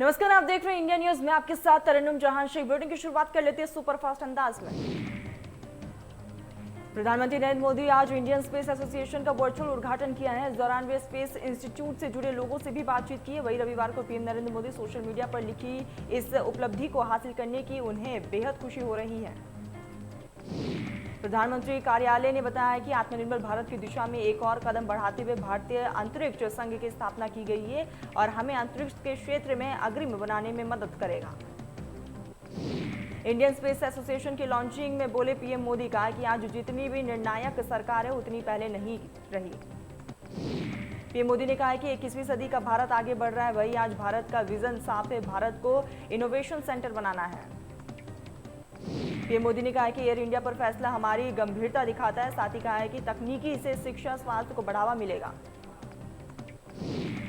नमस्कार, आप देख रहे हैं इंडिया न्यूज में आपके साथ तरन्नुम जहां। शेख बुलेटिन की शुरुआत कर लेते हैं सुपरफास्ट अंदाज में। प्रधानमंत्री नरेंद्र मोदी आज इंडियन स्पेस एसोसिएशन का वर्चुअल उद्घाटन किया है। इस दौरान वे स्पेस इंस्टीट्यूट से जुड़े लोगों से भी बातचीत की है। वहीं रविवार को PM Narendra Modi social media पर लिखी इस उपलब्धि को हासिल करने की उन्हें बेहद खुशी हो रही है। प्रधानमंत्री कार्यालय ने बताया कि आत्मनिर्भर भारत की दिशा में एक और कदम बढ़ाते हुए भारतीय अंतरिक्ष संघ की स्थापना की गई है और हमें अंतरिक्ष के क्षेत्र में अग्रिम बनाने में मदद करेगा। इंडियन स्पेस एसोसिएशन की लॉन्चिंग में बोले पीएम मोदी, कहा कि आज जितनी भी निर्णायक सरकार है उतनी पहले नहीं रही। पीएम मोदी ने कहा कि 21वीं सदी का भारत आगे बढ़ रहा है। वही आज भारत का विजन साफ है, भारत को इनोवेशन सेंटर बनाना है। पीएम मोदी ने कहा कि एयर इंडिया पर फैसला हमारी गंभीरता दिखाता है। साथ ही कहा है कि तकनीकी से शिक्षा स्वास्थ्य को बढ़ावा मिलेगा।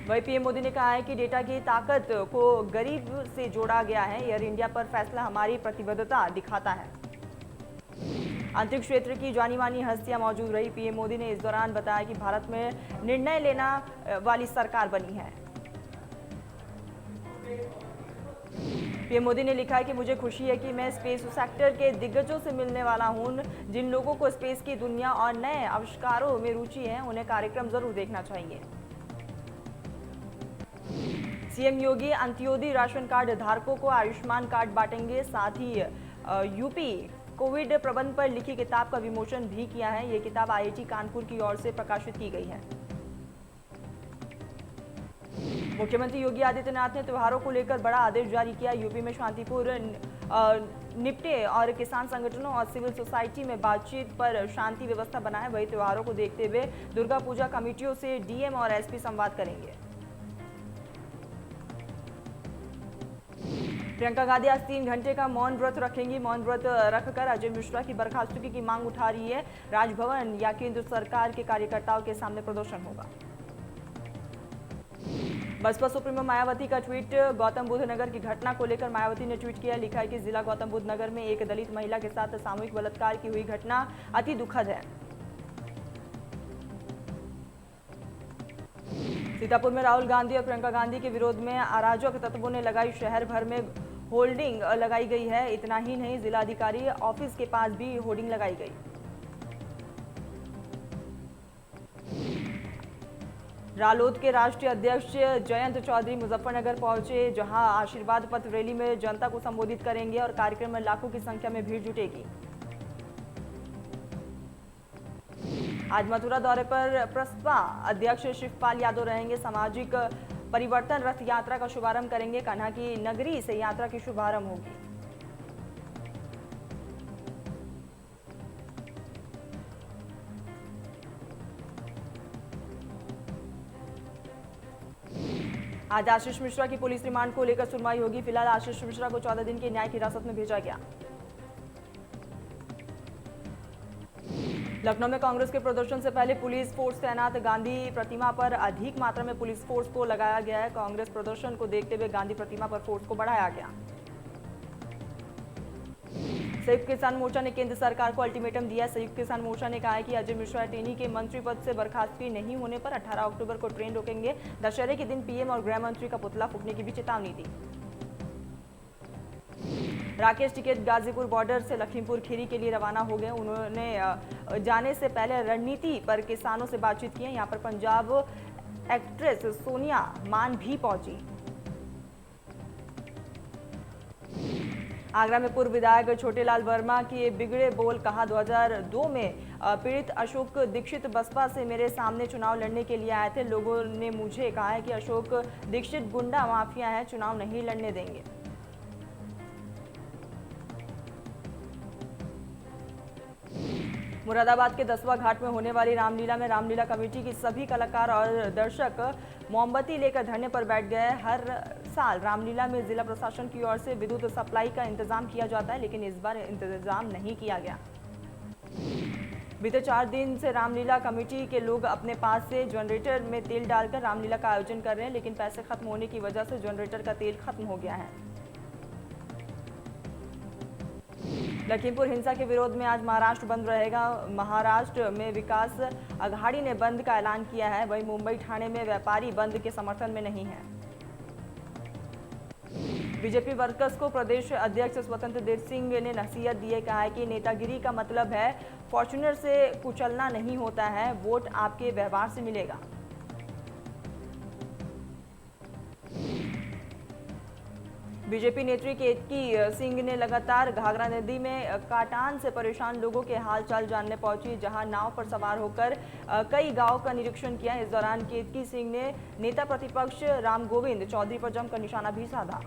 वहीं पीएम मोदी ने कहा है कि डेटा की ताकत को गरीब से जोड़ा गया है। एयर इंडिया पर फैसला हमारी प्रतिबद्धता दिखाता है। अंतरिक्ष क्षेत्र की जानी मानी हस्तियां मौजूद रही। पीएम मोदी ने इस दौरान बताया कि भारत में निर्णय लेना वाली सरकार बनी है। पीएम मोदी ने लिखा है कि मुझे खुशी है कि मैं स्पेस सेक्टर के दिग्गजों से मिलने वाला हूं। जिन लोगों को स्पेस की दुनिया और नए आविष्कारों में रुचि है उन्हें कार्यक्रम जरूर देखना चाहिए। सीएम योगी अंत्योदय राशन कार्ड धारकों को आयुष्मान कार्ड बांटेंगे। साथ ही यूपी कोविड प्रबंधन पर लिखी किताब का विमोचन भी किया है। ये किताब आईआईटी कानपुर की ओर से प्रकाशित की गई है। मुख्यमंत्री योगी आदित्यनाथ ने त्योहारों को लेकर बड़ा आदेश जारी किया। यूपी में शांतिपूर्ण निपटे और किसान संगठनों और सिविल सोसाइटी में बातचीत पर शांति व्यवस्था बनाए। वही त्योहारों को देखते हुए दुर्गा पूजा कमेटियों से डीएम और एसपी संवाद करेंगे। प्रियंका गांधी आज 3 घंटे का मौन व्रत रखेंगी। मौन व्रत रखकर अजय मिश्रा की बर्खास्तगी की मांग उठा रही है। राजभवन या केंद्र सरकार के कार्यकर्ताओं के सामने प्रदर्शन होगा। बसपा सुप्रीमो मायावती का ट्वीट। गौतम बुद्ध नगर की घटना को लेकर मायावती ने ट्वीट किया। लिखा है कि जिला गौतम बुद्ध नगर में एक दलित महिला के साथ सामूहिक बलात्कार की हुई घटना अति दुखद है। सीतापुर में राहुल गांधी और प्रियंका गांधी के विरोध में अराजक तत्वों ने लगाई शहर भर में होर्डिंग लगाई गई है। इतना ही नहीं, जिलाधिकारी ऑफिस के पास भी होर्डिंग लगाई गई। रालोद के राष्ट्रीय अध्यक्ष जयंत चौधरी मुजफ्फरनगर पहुंचे, जहां आशीर्वाद पत्र रैली में जनता को संबोधित करेंगे और कार्यक्रम में लाखों की संख्या में भीड़ जुटेगी। आज मथुरा दौरे पर प्रसपा अध्यक्ष शिवपाल यादव रहेंगे। सामाजिक परिवर्तन रथ यात्रा का शुभारंभ करेंगे। कान्हा की नगरी से यात्रा की शुभारंभ होगी। आज आशीष मिश्रा की पुलिस रिमांड को लेकर सुनवाई होगी। फिलहाल आशीष मिश्रा को 14 दिन की न्यायिक हिरासत में भेजा गया। लखनऊ में कांग्रेस के प्रदर्शन से पहले पुलिस फोर्स तैनात। गांधी प्रतिमा पर अधिक मात्रा में पुलिस फोर्स को लगाया गया है। कांग्रेस प्रदर्शन को देखते हुए गांधी प्रतिमा पर फोर्स को बढ़ाया गया। संयुक्त किसान मोर्चा ने केंद्र सरकार को अल्टीमेटम दिया। संयुक्त किसान मोर्चा ने कहा है कि अजय मिश्रा टेनी के मंत्री पद से बर्खास्तगी नहीं होने पर 18 अक्टूबर को ट्रेन रोकेंगे। दशहरे के दिन पीएम और गृह मंत्री का पुतला फूटने की भी चेतावनी दी। राकेश टिकैत गाजीपुर बॉर्डर से लखीमपुर खीरी के लिए रवाना हो गए। उन्होंने जाने से पहले रणनीति पर किसानों से बातचीत की है। यहाँ पर पंजाब एक्ट्रेस सोनिया मान भी पहुंची। आगरा में पूर्व विधायक छोटेलाल वर्मा के बिगड़े बोल। कहा 2002 में पीड़ित अशोक दीक्षित बसपा से मेरे सामने चुनाव लड़ने के लिए आए थे। लोगों ने मुझे कहा है कि अशोक दीक्षित गुंडा माफिया है, चुनाव नहीं लड़ने देंगे। मुरादाबाद के 10वां घाट में होने वाली रामलीला में रामलीला कमेटी की सभी कलाकार और दर्शक मोमबत्ती लेकर धरने पर बैठ गए। हर साल रामलीला में जिला प्रशासन की ओर से विद्युत सप्लाई का इंतजाम किया जाता है, लेकिन इस बार इंतजाम नहीं किया गया। बीते 4 दिन से रामलीला कमेटी के लोग अपने पास से जनरेटर में तेल डालकर रामलीला का आयोजन कर रहे हैं, लेकिन पैसे खत्म होने की वजह से जनरेटर का तेल खत्म हो गया है। लखीमपुर हिंसा के विरोध में आज महाराष्ट्र बंद रहेगा। महाराष्ट्र में विकास अघाड़ी ने बंद का ऐलान किया है। वहीं मुंबई ठाणे में व्यापारी बंद के समर्थन में नहीं है। बीजेपी वर्कर्स को प्रदेश अध्यक्ष स्वतंत्र देव सिंह ने नसीहत दी है। कहा है कि नेतागिरी का मतलब है फॉर्च्यूनर से कुचलना नहीं होता है, वोट आपके व्यवहार से मिलेगा। बीजेपी नेत्री केतकी सिंह ने लगातार घाघरा नदी में काटान से परेशान लोगों के हालचाल जानने पहुंची, जहां नाव पर सवार होकर कई गांव का निरीक्षण किया। इस दौरान केतकी सिंह ने नेता प्रतिपक्ष राम गोविंद चौधरी पर जमकर निशाना भी साधा।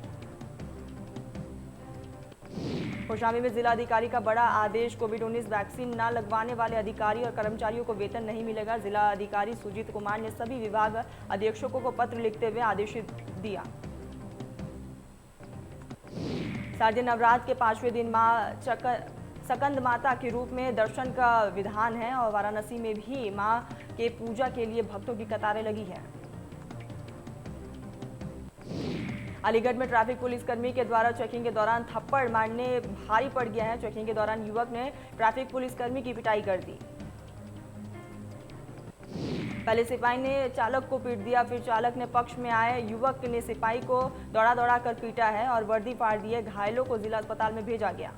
कौशाम्बी में जिला अधिकारी का बड़ा आदेश, कोविड-19 वैक्सीन न लगवाने वाले अधिकारी और कर्मचारियों को वेतन नहीं मिलेगा। जिला अधिकारी सुजीत कुमार ने सभी विभाग अधीक्षकों को पत्र लिखते हुए आदेश दिया। शारदीय नवरात्र के 5वें दिन मां सकंद माता के रूप में दर्शन का विधान है और वाराणसी में भी मां के पूजा के लिए भक्तों की कतारें लगी है। अलीगढ़ में ट्रैफिक पुलिसकर्मी के द्वारा चेकिंग के दौरान थप्पड़ मारने भारी पड़ गया है। चेकिंग के दौरान युवक ने ट्रैफिक पुलिसकर्मी की पिटाई कर दी। पहले सिपाही ने चालक को पीट दिया, फिर चालक ने पक्ष में आए युवक ने सिपाही को दौड़ा कर पीटा है और वर्दी फाड़ दी है। घायलों को जिला अस्पताल में भेजा गया।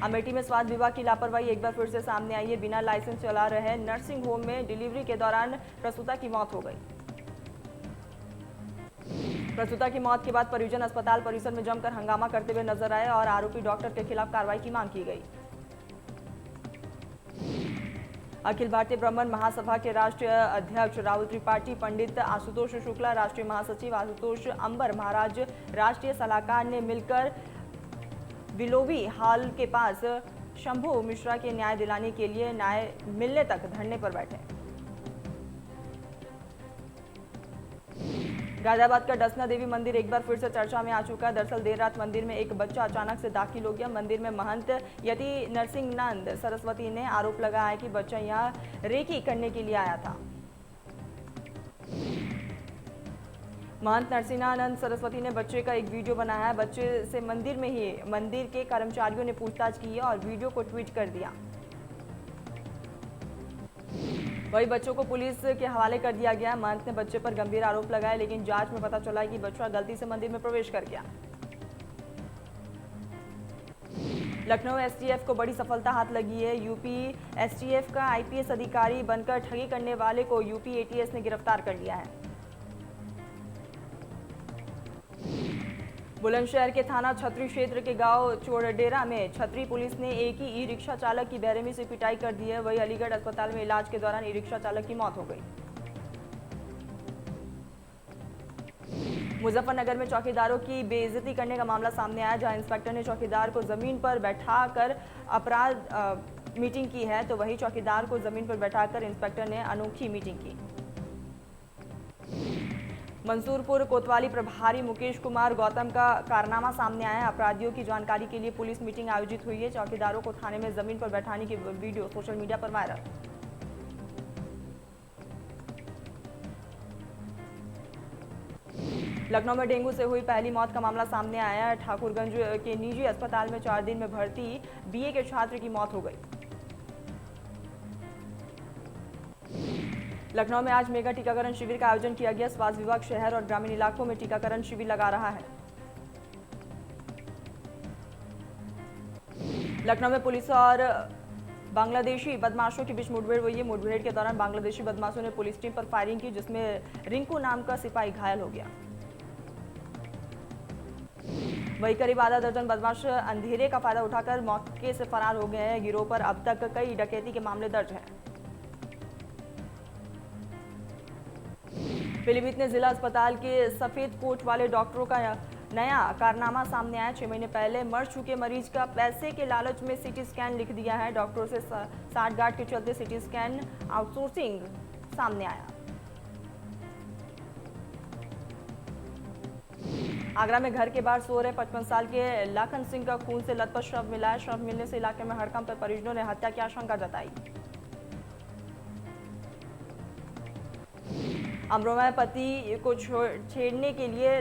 अमेठी में स्वास्थ्य विभाग की लापरवाही एक बार फिर से सामने आई है। बिना लाइसेंस चला रहे नर्सिंग होम में डिलीवरी के दौरान प्रसूता की मौत हो गई। प्रसूता की मौत के बाद परिजन अस्पताल परिसर में जमकर हंगामा करते हुए नजर आए और आरोपी डॉक्टर के खिलाफ कार्रवाई की मांग की गई। अखिल भारतीय ब्राह्मण महासभा के राष्ट्रीय अध्यक्ष राहुल त्रिपाठी, पंडित आशुतोष शुक्ला, राष्ट्रीय महासचिव आशुतोष अंबर महाराज, राष्ट्रीय सलाहकार ने मिलकर विलोवी हाल के पास शंभू मिश्रा के न्याय दिलाने के लिए न्याय मिलने तक धरने पर बैठे। गाजियाबाद का डसना देवी मंदिर एक बार फिर से चर्चा में आ चुका है। दरअसल देर रात मंदिर में एक बच्चा अचानक से दाखिल हो गया। मंदिर में महंत यति नरसिंहानंद सरस्वती ने आरोप लगाया है कि बच्चा यहां रेकी करने के लिए आया था। महंत नरसिंहानंद सरस्वती ने बच्चे का एक वीडियो बनाया है। बच्चे से मंदिर में ही मंदिर के कर्मचारियों ने पूछताछ की और वीडियो को ट्वीट कर दिया। वही बच्चों को पुलिस के हवाले कर दिया गया। महंत ने बच्चे पर गंभीर आरोप लगाए, लेकिन जांच में पता चला कि बच्चा गलती से मंदिर में प्रवेश कर गया। लखनऊ एसटीएफ को बड़ी सफलता हाथ लगी है। यूपी एसटीएफ का आईपीएस अधिकारी बनकर ठगी करने वाले को यूपी एटीएस ने गिरफ्तार कर लिया है। बुलंदशहर के थाना छतरी क्षेत्र के गांव चोरडेरा में छतरी पुलिस ने एक ही ई रिक्शा चालक की बेरहमी से पिटाई कर दी है। वही अलीगढ़ अस्पताल में इलाज के दौरान ई रिक्शा चालक की मौत हो गई। मुजफ्फरनगर में चौकीदारों की बेइज्जती करने का मामला सामने आया, जहां इंस्पेक्टर ने चौकीदार को जमीन पर बैठाकर अपराध मीटिंग की है, तो वही चौकीदार को जमीन पर बैठाकर इंस्पेक्टर ने अनोखी मीटिंग की। मंसूरपुर कोतवाली प्रभारी मुकेश कुमार गौतम का कारनामा सामने आया है। अपराधियों की जानकारी के लिए पुलिस मीटिंग आयोजित हुई है। चौकीदारों को थाने में जमीन पर बैठाने की वीडियो सोशल मीडिया पर वायरल। लखनऊ में डेंगू से हुई पहली मौत का मामला सामने आया है। ठाकुरगंज के निजी अस्पताल में 4 दिन में भर्ती बीए के छात्र की मौत हो गई। लखनऊ में आज मेगा टीकाकरण शिविर का आयोजन किया गया। स्वास्थ्य विभाग शहर और ग्रामीण इलाकों में टीकाकरण शिविर लगा रहा है। लखनऊ में पुलिस और बांग्लादेशी बदमाशों के बीच मुठभेड़ हुई है। मुठभेड़ के दौरान बांग्लादेशी बदमाशों ने पुलिस टीम पर फायरिंग की, जिसमें रिंकू नाम का सिपाही घायल हो गया। वही करीब आधा दर्जन बदमाश अंधेरे का फायदा उठाकर मौके से फरार हो गए हैं। गिरोह पर अब तक कई डकैती के मामले दर्ज हैं। पीलीभीत ने जिला अस्पताल के सफेद कोट वाले डॉक्टरों का नया कारनामा सामने आया। 6 महीने पहले मर चुके मरीज का पैसे के लालच में सीटी स्कैन लिख दिया है। डॉक्टरों से साठगांठ के चलते सीटी स्कैन आउटसोर्सिंग सामने आया। आगरा में घर के बाहर सो रहे 55 साल के लाखन सिंह का खून से लथपथ शव मिला है। शव मिलने से इलाके में हड़कंप पर परिजनों ने हत्या की आशंका जताई। अमरोहा में पति को छेड़ने के लिए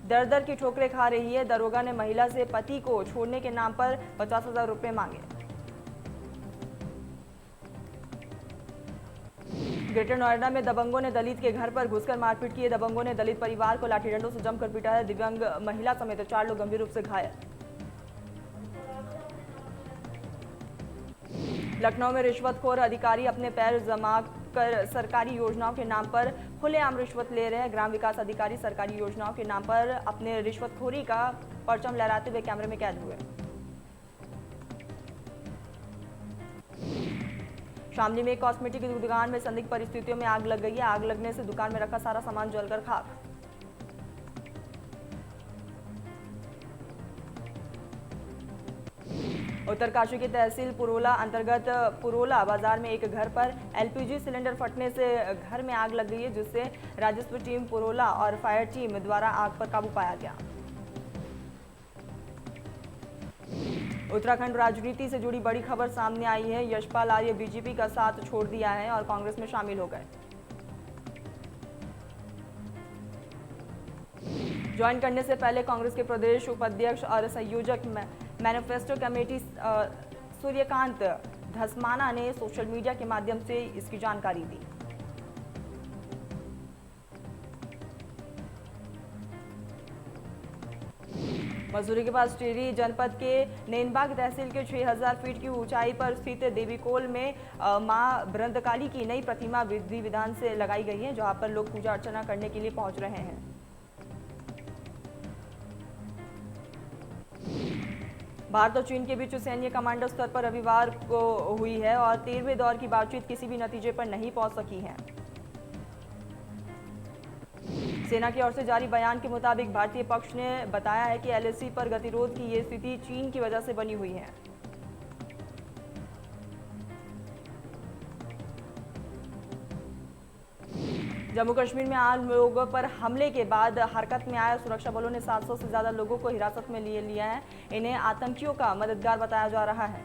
दर दर की ठोकरें खा रही है। दरोगा ने महिला से पति को छोड़ने के नाम पर 50,000 रुपए मांगे। ग्रेटर नोएडा में दबंगों ने दलित के घर पर घुसकर मारपीट की। दबंगों ने दलित परिवार को लाठी डंडों से जमकर पीटा है। दिव्यांग महिला समेत 4 लोग गंभीर रूप से घायल। लखनऊ में रिश्वतखोर अधिकारी अपने पैर जमा कर सरकारी योजनाओं के नाम पर खुलेआम रिश्वत ले रहे हैं। ग्राम विकास अधिकारी सरकारी योजनाओं के नाम पर अपने रिश्वतखोरी का परचम लहराते हुए कैमरे में कैद हुए। शामली में एक कॉस्मेटिक की दुकान में संदिग्ध परिस्थितियों में आग लग गई है। आग लगने से दुकान में रखा सारा सामान जलकर खाक। उत्तरकाशी की तहसील पुरोला अंतर्गत पुरोला बाजार में एक घर पर एलपीजी सिलेंडर फटने से घर में आग लग गई है, जिससे राजस्व टीम पुरोला और फायर टीम द्वारा आग पर काबू पाया गया। उत्तराखंड राजनीति से जुड़ी बड़ी खबर सामने आई है। यशपाल आर्य बीजेपी का साथ छोड़ दिया है और कांग्रेस में शामिल हो गए। ज्वाइन करने से पहले कांग्रेस के प्रदेश उपाध्यक्ष और संयोजक मैनिफेस्टो कमेटी सूर्यकांत धस्माना ने सोशल मीडिया के माध्यम से इसकी जानकारी दी। मसूरी के पास टिहरी जनपद के नैनबाग तहसील के 6000 फीट की ऊंचाई पर स्थित देवीकोल में मां ब्रंदकाली की नई प्रतिमा विधि विधान से लगाई गई है, जहां पर लोग पूजा अर्चना करने के लिए पहुंच रहे हैं। भारत और चीन के बीच सैन्य कमांडर स्तर पर रविवार को हुई है और 13वें दौर की बातचीत किसी भी नतीजे पर नहीं पहुंच सकी है। सेना की ओर से जारी बयान के मुताबिक भारतीय पक्ष ने बताया है कि एलएसी पर गतिरोध की ये स्थिति चीन की वजह से बनी हुई है। जम्मू कश्मीर में आम लोगों पर हमले के बाद हरकत में आया सुरक्षा बलों ने 700 से ज्यादा लोगों को हिरासत में ले लिया है। इन्हें आतंकियों का मददगार बताया जा रहा है।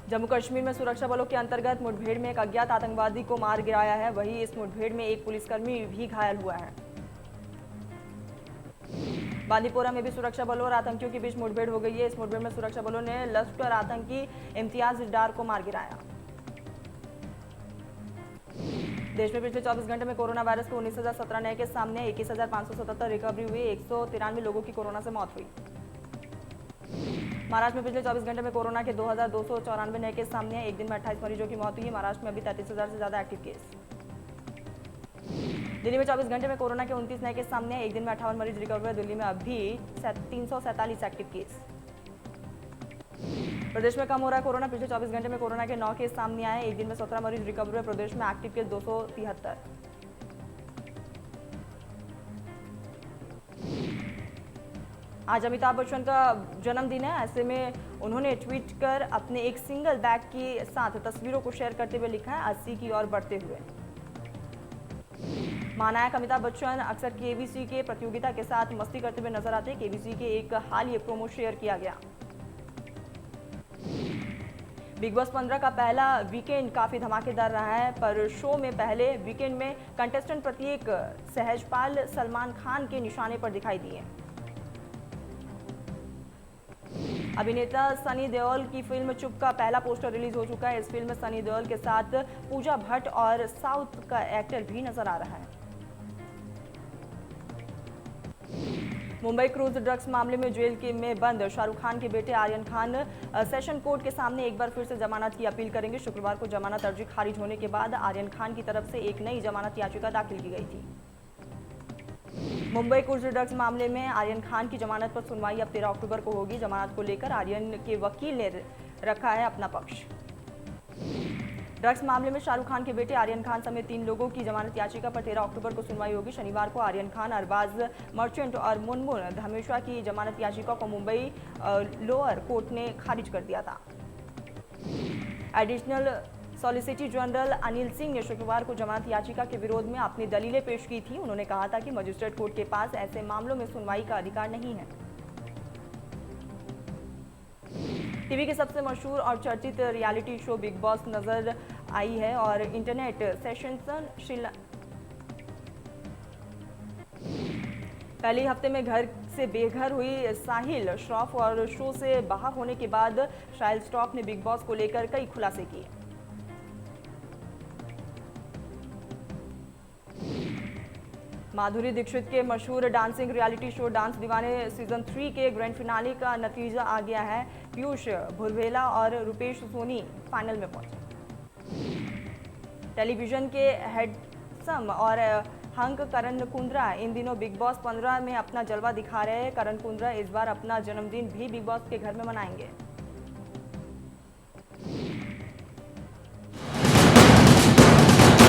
जम्मू कश्मीर में सुरक्षा बलों के अंतर्गत मुठभेड़ में एक अज्ञात आतंकवादी को मार गिराया है। वहीं इस मुठभेड़ में एक पुलिसकर्मी भी घायल हुआ है। बांदीपोरा में भी सुरक्षा बलों और आतंकियों के बीच मुठभेड़ हो गई है। इस मुठभेड़ में सुरक्षा बलों ने लश्कर आतंकी इम्तियाज डार को मार गिराया। देश में पिछले 24 घंटे में कोरोना वायरस के 19,017 नए केस सामने आए। 21,577 रिकवरी हुई। 193 लोगों की कोरोना से मौत हुई। महाराष्ट्र में पिछले 24 घंटे में कोरोना के 2,294 नए केस सामने आए। एक दिन में 28 मरीजों की मौत हुई है। महाराष्ट्र में अभी 33,000 से ज्यादा एक्टिव केस। दिल्ली में 24 घंटे में कोरोना के 29 नए केस सामने आए। एक दिन में 58 मरीज रिकवर हुए। दिल्ली में अभी 347 एक्टिव केस। प्रदेश में कम हो रहा है कोरोना। पिछले 24 घंटे में कोरोना के 9 केस सामने आए। एक दिन में 17 मरीज रिकवर हुए। प्रदेश में एक्टिव केस 273। आज अमिताभ बच्चन का जन्मदिन है। ऐसे में उन्होंने ट्वीट कर अपने एक सिंगल बैग के साथ तस्वीरों को शेयर करते हुए लिखा है 80 की ओर बढ़ते हुए। महानायक अमिताभ बच्चन अक्सर केबीसी के प्रतियोगिता के साथ मस्ती करते हुए नजर आते हैं। केबीसी के एक हालिया प्रोमो शेयर किया गया। बिग बॉस 15 का पहला वीकेंड काफी धमाकेदार रहा है, पर शो में पहले वीकेंड में कंटेस्टेंट प्रत्येक सहजपाल सलमान खान के निशाने पर दिखाई दिए। अभिनेता सनी देओल की फिल्म चुप का पहला पोस्टर रिलीज हो चुका है। इस फिल्म में सनी देओल के साथ पूजा भट्ट और साउथ का एक्टर भी नजर आ रहा है। मुंबई क्रूज ड्रग्स मामले में जेल में बंद शाहरुख खान के बेटे आर्यन खान सेशन कोर्ट के सामने एक बार फिर से जमानत की अपील करेंगे। शुक्रवार को जमानत अर्जी खारिज होने के बाद आर्यन खान की तरफ से एक नई जमानत याचिका दाखिल की गई थी। मुंबई क्रूज ड्रग्स मामले में आर्यन खान की जमानत पर सुनवाई अब 13 अक्टूबर को होगी। जमानत को लेकर आर्यन के वकील ने रखा है अपना पक्ष। ड्रग्स मामले में शाहरुख खान के बेटे आर्यन खान समेत 3 लोगों की जमानत याचिका पर 13 अक्टूबर को सुनवाई होगी। शनिवार को आर्यन खान, अरबाज मर्चेंट और मुनमुन धमेश्वा की जमानत याचिका को मुंबई लोअर कोर्ट ने खारिज कर दिया था। Additional solicitor general Anil Singh ने शुक्रवार को जमानत याचिका के विरोध में अपनी दलीलें पेश की थी। उन्होंने कहा था कि मजिस्ट्रेट कोर्ट के पास ऐसे मामलों में सुनवाई का अधिकार नहीं है। टीवी के सबसे मशहूर और चर्चित रियलिटी शो बिग बॉस नजर आई है और इंटरनेट सेंसेशन पहले हफ्ते में घर से बेघर हुई साहिल श्रॉफ और शो से बाहर होने के बाद साहिल श्रॉफ ने बिग बॉस को लेकर कई खुलासे किए। माधुरी दीक्षित के मशहूर डांसिंग रियलिटी शो डांस दीवाने सीजन 3 के ग्रैंड फिनाले का नतीजा आ गया है। पीयूष भुरवेला और रूपेश सोनी फाइनल में पहुंचे। टेलीविजन के हैंडसम और हंक करण कुंद्रा इन दिनों बिग बॉस 15 में अपना जलवा दिखा रहे हैं। करण कुंद्रा इस बार अपना जन्मदिन भी बिग बॉस के घर में मनाएंगे।